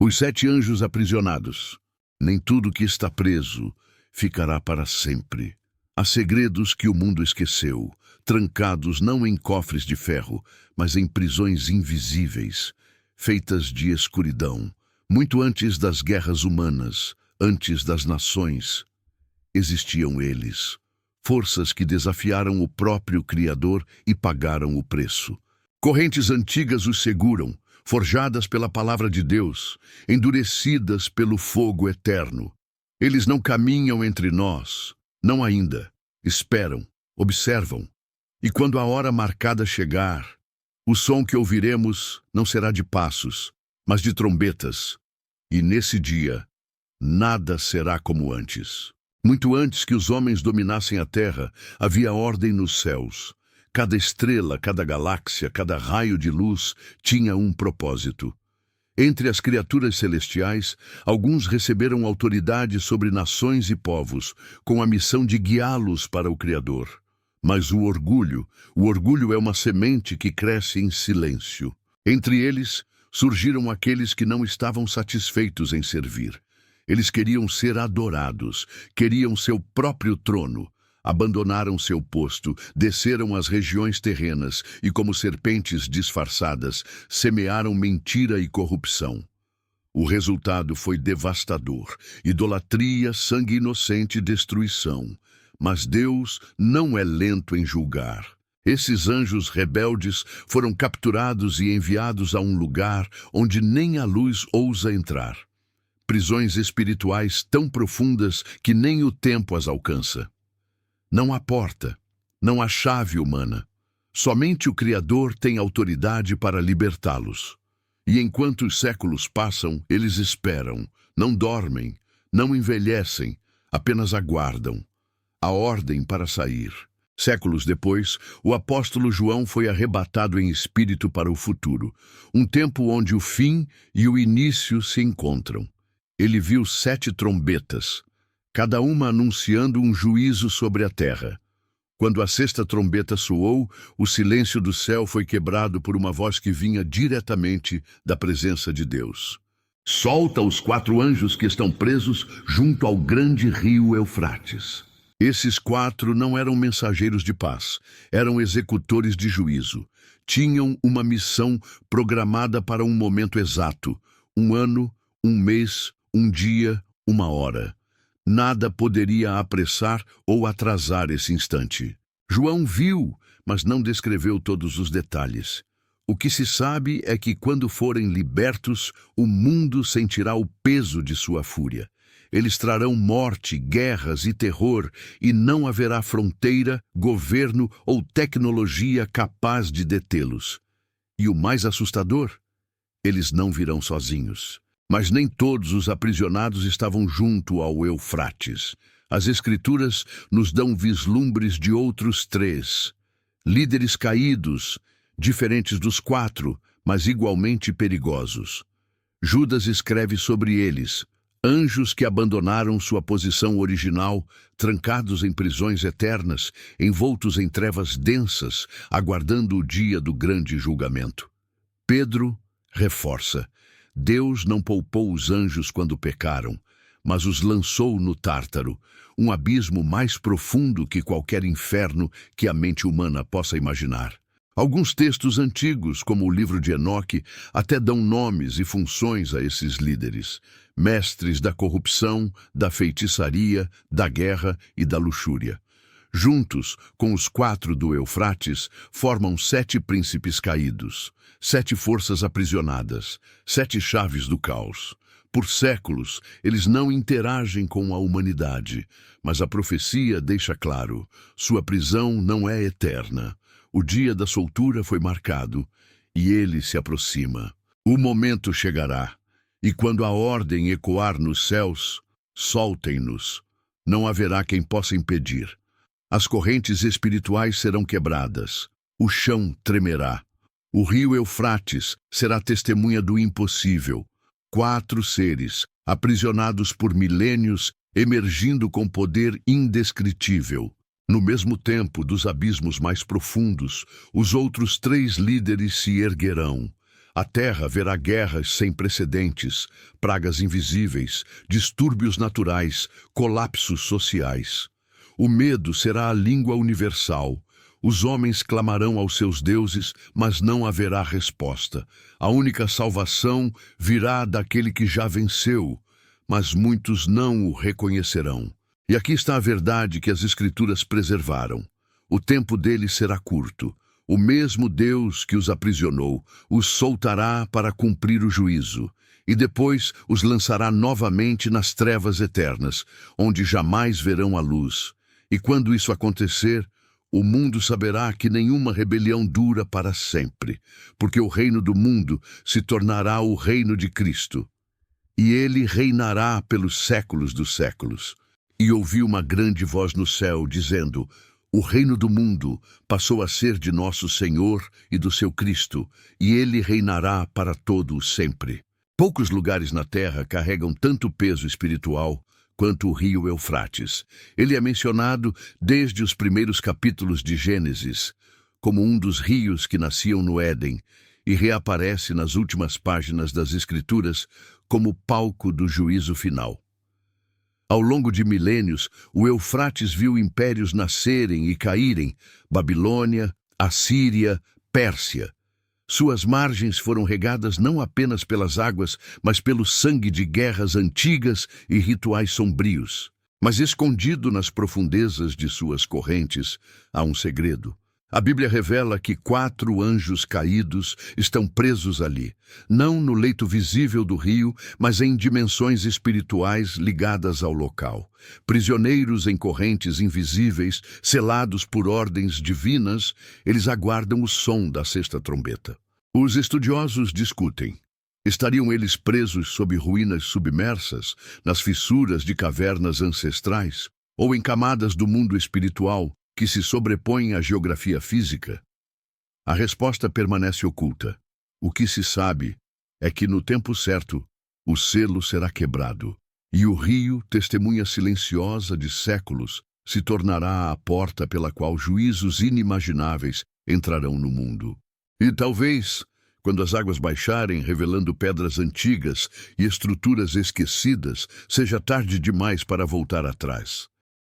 Os 7 anjos aprisionados. Nem tudo que está preso ficará para sempre. Há segredos que o mundo esqueceu, trancados não em cofres de ferro, mas em prisões invisíveis, feitas de escuridão. Muito antes das guerras humanas, antes das nações, existiam eles. Forças que desafiaram o próprio Criador e pagaram o preço. Correntes antigas os seguram, forjadas pela palavra de Deus, endurecidas pelo fogo eterno. Eles não caminham entre nós, não ainda. Esperam, observam. E quando a hora marcada chegar, o som que ouviremos não será de passos, mas de trombetas. E nesse dia, nada será como antes. Muito antes que os homens dominassem a terra, havia ordem nos céus. Cada estrela, cada galáxia, cada raio de luz tinha um propósito. Entre as criaturas celestiais, alguns receberam autoridade sobre nações e povos, com a missão de guiá-los para o Criador. Mas o orgulho é uma semente que cresce em silêncio. Entre eles, surgiram aqueles que não estavam satisfeitos em servir. Eles queriam ser adorados, queriam seu próprio trono. Abandonaram seu posto, desceram às regiões terrenas e, como serpentes disfarçadas, semearam mentira e corrupção. O resultado foi devastador: idolatria, sangue inocente e destruição. Mas Deus não é lento em julgar. Esses anjos rebeldes foram capturados e enviados a um lugar onde nem a luz ousa entrar. Prisões espirituais tão profundas que nem o tempo as alcança. Não há porta, não há chave humana. Somente o Criador tem autoridade para libertá-los. E enquanto os séculos passam, eles esperam, não dormem, não envelhecem, apenas aguardam a ordem para sair. Séculos depois, o apóstolo João foi arrebatado em espírito para o futuro, um tempo onde o fim e o início se encontram. Ele viu 7 trombetas, cada uma anunciando um juízo sobre a terra. Quando a 6ª trombeta soou, o silêncio do céu foi quebrado por uma voz que vinha diretamente da presença de Deus. Solta os 4 anjos que estão presos junto ao grande rio Eufrates. Esses 4 não eram mensageiros de paz, eram executores de juízo. Tinham uma missão programada para um momento exato, 1 ano, 1 mês, 1 dia, 1 hora. Nada poderia apressar ou atrasar esse instante. João viu, mas não descreveu todos os detalhes. O que se sabe é que quando forem libertos, o mundo sentirá o peso de sua fúria. Eles trarão morte, guerras e terror, e não haverá fronteira, governo ou tecnologia capaz de detê-los. E o mais assustador, eles não virão sozinhos. Mas nem todos os aprisionados estavam junto ao Eufrates. As Escrituras nos dão vislumbres de outros 3, líderes caídos, diferentes dos 4, mas igualmente perigosos. Judas escreve sobre eles: anjos que abandonaram sua posição original, trancados em prisões eternas, envoltos em trevas densas, aguardando o dia do grande julgamento. Pedro reforça: Deus não poupou os anjos quando pecaram, mas os lançou no Tártaro, um abismo mais profundo que qualquer inferno que a mente humana possa imaginar. Alguns textos antigos, como o livro de Enoque, até dão nomes e funções a esses líderes: mestres da corrupção, da feitiçaria, da guerra e da luxúria. Juntos, com os 4 do Eufrates, formam 7 príncipes caídos, 7 forças aprisionadas, 7 chaves do caos. Por séculos, eles não interagem com a humanidade, mas a profecia deixa claro: sua prisão não é eterna. O dia da soltura foi marcado, e ele se aproxima. O momento chegará, e quando a ordem ecoar nos céus, soltem-nos. Não haverá quem possa impedir. As correntes espirituais serão quebradas, o chão tremerá. O rio Eufrates será testemunha do impossível. 4 seres, aprisionados por milênios, emergindo com poder indescritível. No mesmo tempo, dos abismos mais profundos, os outros 3 líderes se erguerão. A terra verá guerras sem precedentes, pragas invisíveis, distúrbios naturais, colapsos sociais. O medo será a língua universal. Os homens clamarão aos seus deuses, mas não haverá resposta. A única salvação virá daquele que já venceu, mas muitos não o reconhecerão. E aqui está a verdade que as Escrituras preservaram. O tempo deles será curto. O mesmo Deus que os aprisionou os soltará para cumprir o juízo, e depois os lançará novamente nas trevas eternas, onde jamais verão a luz. E quando isso acontecer, o mundo saberá que nenhuma rebelião dura para sempre, porque o reino do mundo se tornará o reino de Cristo. E ele reinará pelos séculos dos séculos. E ouvi uma grande voz no céu, dizendo: o reino do mundo passou a ser de nosso Senhor e do seu Cristo, e ele reinará para todo o sempre. Poucos lugares na terra carregam tanto peso espiritual quanto o rio Eufrates. Ele é mencionado desde os primeiros capítulos de Gênesis, como um dos rios que nasciam no Éden, e reaparece nas últimas páginas das Escrituras como palco do juízo final. Ao longo de milênios, o Eufrates viu impérios nascerem e caírem: Babilônia, Assíria, Pérsia. Suas margens foram regadas não apenas pelas águas, mas pelo sangue de guerras antigas e rituais sombrios. Mas escondido nas profundezas de suas correntes, há um segredo. A Bíblia revela que 4 anjos caídos estão presos ali, não no leito visível do rio, mas em dimensões espirituais ligadas ao local. Prisioneiros em correntes invisíveis, selados por ordens divinas, eles aguardam o som da 6ª trombeta. Os estudiosos discutem. Estariam eles presos sob ruínas submersas, nas fissuras de cavernas ancestrais, ou em camadas do mundo espiritual, que se sobrepõem à geografia física? A resposta permanece oculta. O que se sabe é que, no tempo certo, o selo será quebrado, e o rio, testemunha silenciosa de séculos, se tornará a porta pela qual juízos inimagináveis entrarão no mundo. E talvez, quando as águas baixarem, revelando pedras antigas e estruturas esquecidas, seja tarde demais para voltar atrás.